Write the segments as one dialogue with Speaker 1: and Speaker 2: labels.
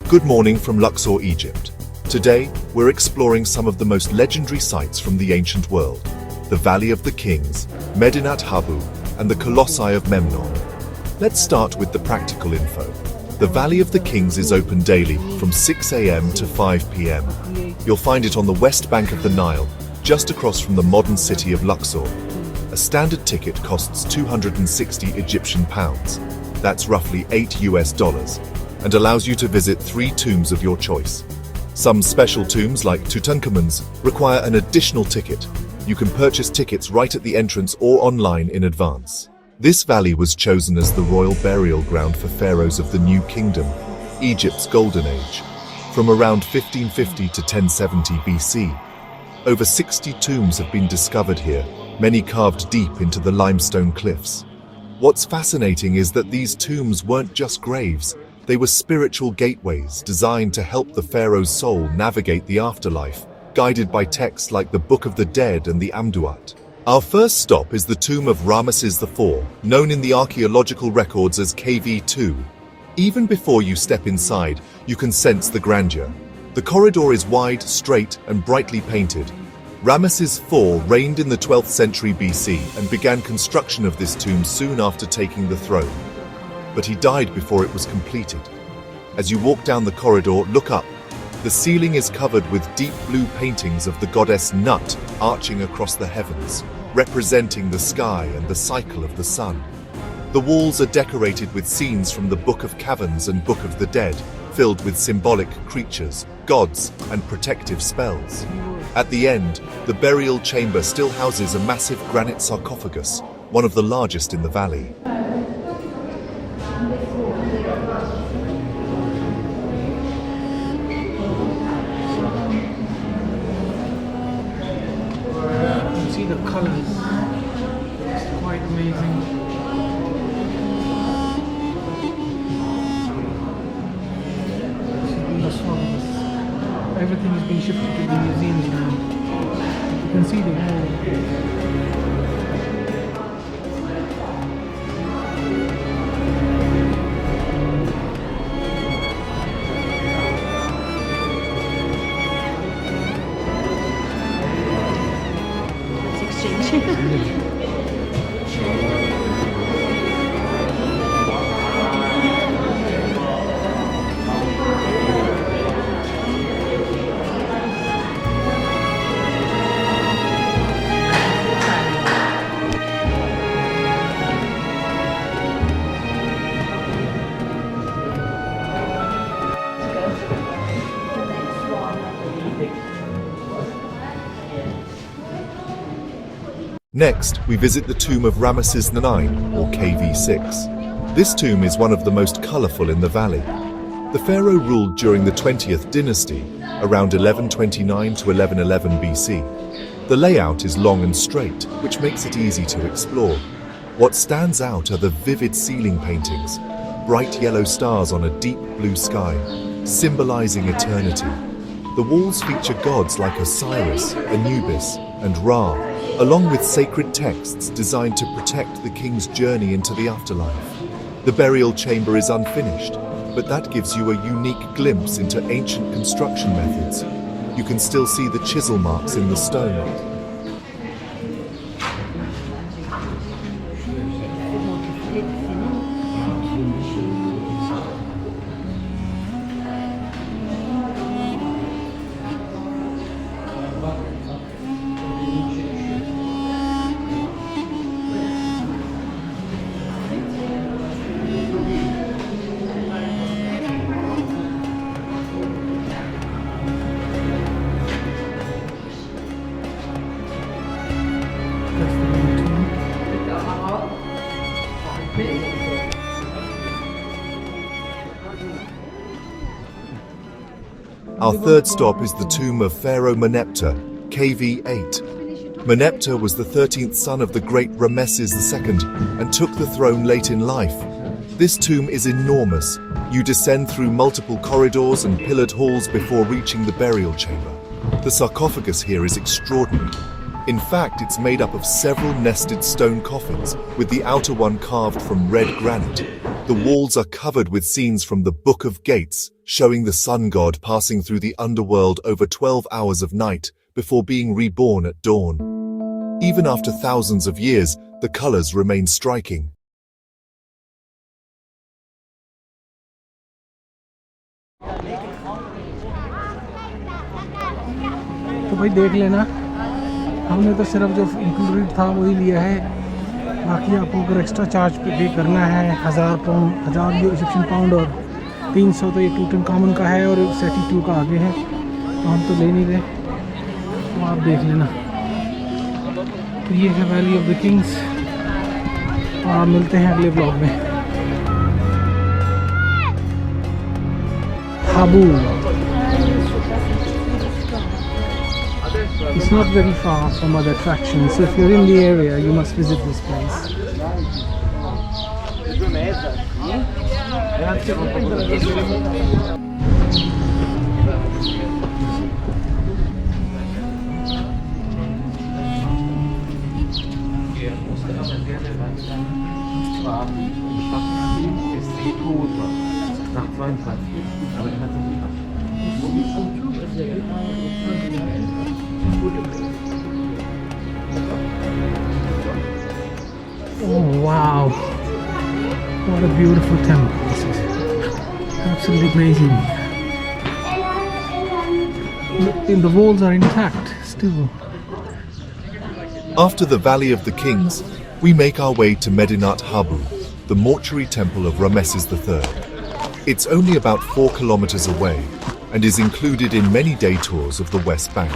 Speaker 1: Good morning from Luxor, Egypt. Today, we're exploring some of the most legendary sites from the ancient world. The Valley of the Kings, Medinat Habu, and the Colossi of Memnon. Let's start with the practical info. The Valley of the Kings is open daily from 6 a.m. to 5 p.m. You'll find it on the west bank of the Nile, just across from the modern city of Luxor. A standard ticket costs 260 Egyptian pounds. That's roughly $8, and allows you to visit 3 tombs of your choice. Some special tombs, like Tutankhamun's, require an additional ticket. You can purchase tickets right at the entrance or online in advance. This valley was chosen as the royal burial ground for pharaohs of the New Kingdom, Egypt's Golden Age, from around 1550 to 1070 BC. Over 60 tombs have been discovered here, many carved deep into the limestone cliffs. What's fascinating is that these tombs weren't just graves. They were spiritual gateways designed to help the pharaoh's soul navigate the afterlife, guided by texts like the Book of the Dead and the Amduat. Our first stop is the tomb of Ramesses IV, known in the archaeological records as KV2. Even before you step inside, you can sense the grandeur. The corridor is wide, straight, and brightly painted. Ramesses IV reigned in the 12th century BC and began construction of this tomb soon after taking the throne. But he died before it was completed. As you walk down the corridor, look up. The ceiling is covered with deep blue paintings of the goddess Nut arching across the heavens, representing the sky and the cycle of the sun. The walls are decorated with scenes from the Book of Caverns and Book of the Dead, filled with symbolic creatures, gods, and protective spells. At the end, the burial chamber still houses a massive granite sarcophagus, one of the largest in the valley.
Speaker 2: See the colors, it's quite amazing. Everything is being shifted to the museums now. You can see the wall.
Speaker 1: Next, we visit the tomb of Ramesses IX, or KV6. This tomb is one of the most colorful in the valley. The pharaoh ruled during the 20th dynasty, around 1129 to 1111 BC. The layout is long and straight, which makes it easy to explore. What stands out are the vivid ceiling paintings, bright yellow stars on a deep blue sky, symbolizing eternity. The walls feature gods like Osiris, Anubis, and Ra, along with sacred texts designed to protect the king's journey into the afterlife. The burial chamber is unfinished, but that gives you a unique glimpse into ancient construction methods. You can still see the chisel marks in the stone. Our third stop is the tomb of Pharaoh Meneptah, KV8. Meneptah was the 13th son of the great Ramesses II and took the throne late in life. This tomb is enormous. You descend through multiple corridors and pillared halls before reaching the burial chamber. The sarcophagus here is extraordinary. In fact, it's made up of several nested stone coffins, with the outer one carved from red granite. The walls are covered with scenes from the Book of Gates, showing the sun god passing through the underworld over 12 hours of night before being reborn at dawn. Even after thousands of years, the colors remain striking.
Speaker 2: तो भाई देख लेना, हमने तो सिर्फ जो included था वही लिया है। बाकी आपको अगर एक्स्ट्रा चार्ज पे करना है 1000 पाउंड, 1000 इजिप्शियन पाउंड, और 300 तो ये टूटनखामुन का है और सेटी 2 का आगे है, तो हम तो ले नहीं रहे, तो आप देख लेना। तो ये है वैली ऑफ द किंग्स, और आप मिलते हैं अगले ब्लॉग में। हाबू, it's not very far from other attractions, so if you're in the area, you must visit this place. Oh wow, what a beautiful temple this is. Absolutely amazing. The walls are intact still.
Speaker 1: After the Valley of the Kings, we make our way to Medinat Habu, the mortuary temple of Ramesses III. It's only about 4 kilometers away and is included in many day tours of the West Bank.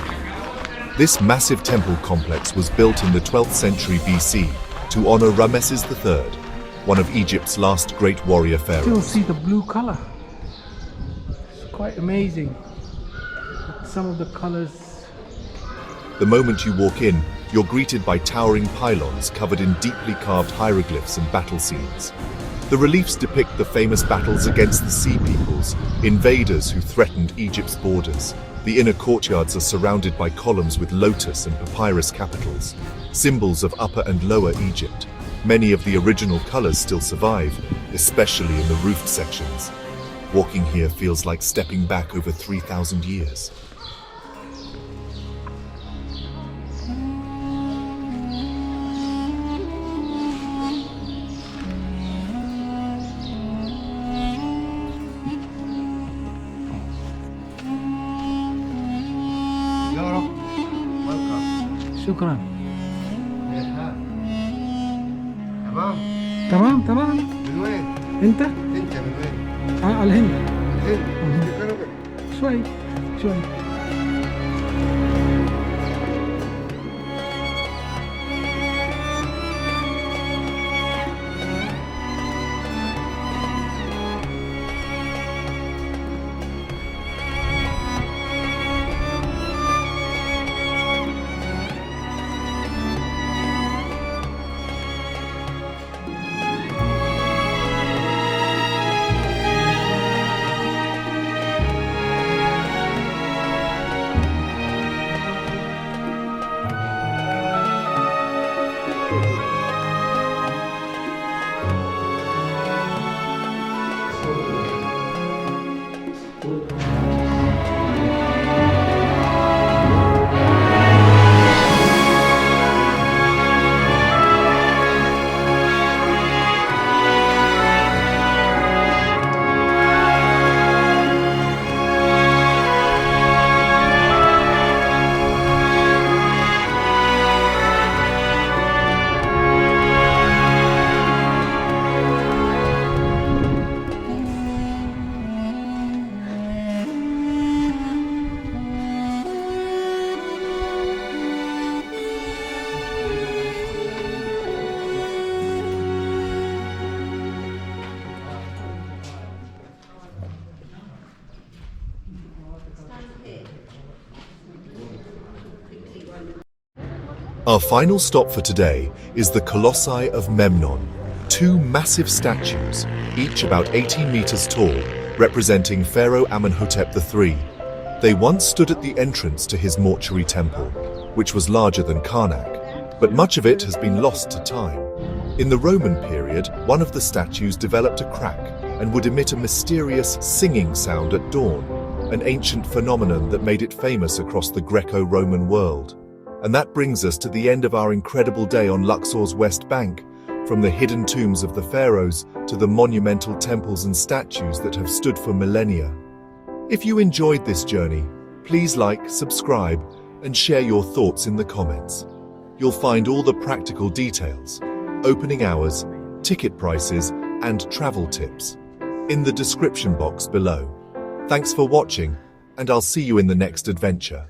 Speaker 1: This massive temple complex was built in the 12th century BC to honor Ramesses III, one of Egypt's last great warrior pharaohs.
Speaker 2: Still see the blue color. It's quite amazing. Some of the colors.
Speaker 1: The moment you walk in, you're greeted by towering pylons covered in deeply carved hieroglyphs and battle scenes. The reliefs depict the famous battles against the Sea Peoples, invaders who threatened Egypt's borders. The inner courtyards are surrounded by columns with lotus and papyrus capitals, symbols of Upper and Lower Egypt. Many of the original colors still survive, especially in the roofed sections. Walking here feels like stepping back over 3,000 years.
Speaker 2: شكرا.
Speaker 3: تمام.
Speaker 2: تمام تمام.
Speaker 3: من وين؟
Speaker 2: انت؟
Speaker 3: انت من وين؟
Speaker 2: الهند.
Speaker 3: الهند.
Speaker 2: شوي شوي.
Speaker 1: Our final stop for today is the Colossi of Memnon, 2 massive statues, each about 18 meters tall, representing Pharaoh Amenhotep III. They once stood at the entrance to his mortuary temple. which was larger than Karnak, but much of it has been lost to time. In the Roman period, one of the statues developed a crack and would emit a mysterious singing sound at dawn, an ancient phenomenon that made it famous across the Greco-Roman world. And that brings us to the end of our incredible day on Luxor's West Bank, from the hidden tombs of the pharaohs to the monumental temples and statues that have stood for millennia. If you enjoyed this journey, please like, subscribe, and share your thoughts in the comments. You'll find all the practical details, opening hours, ticket prices, and travel tips in the description box below. Thanks for watching, and I'll see you in the next adventure.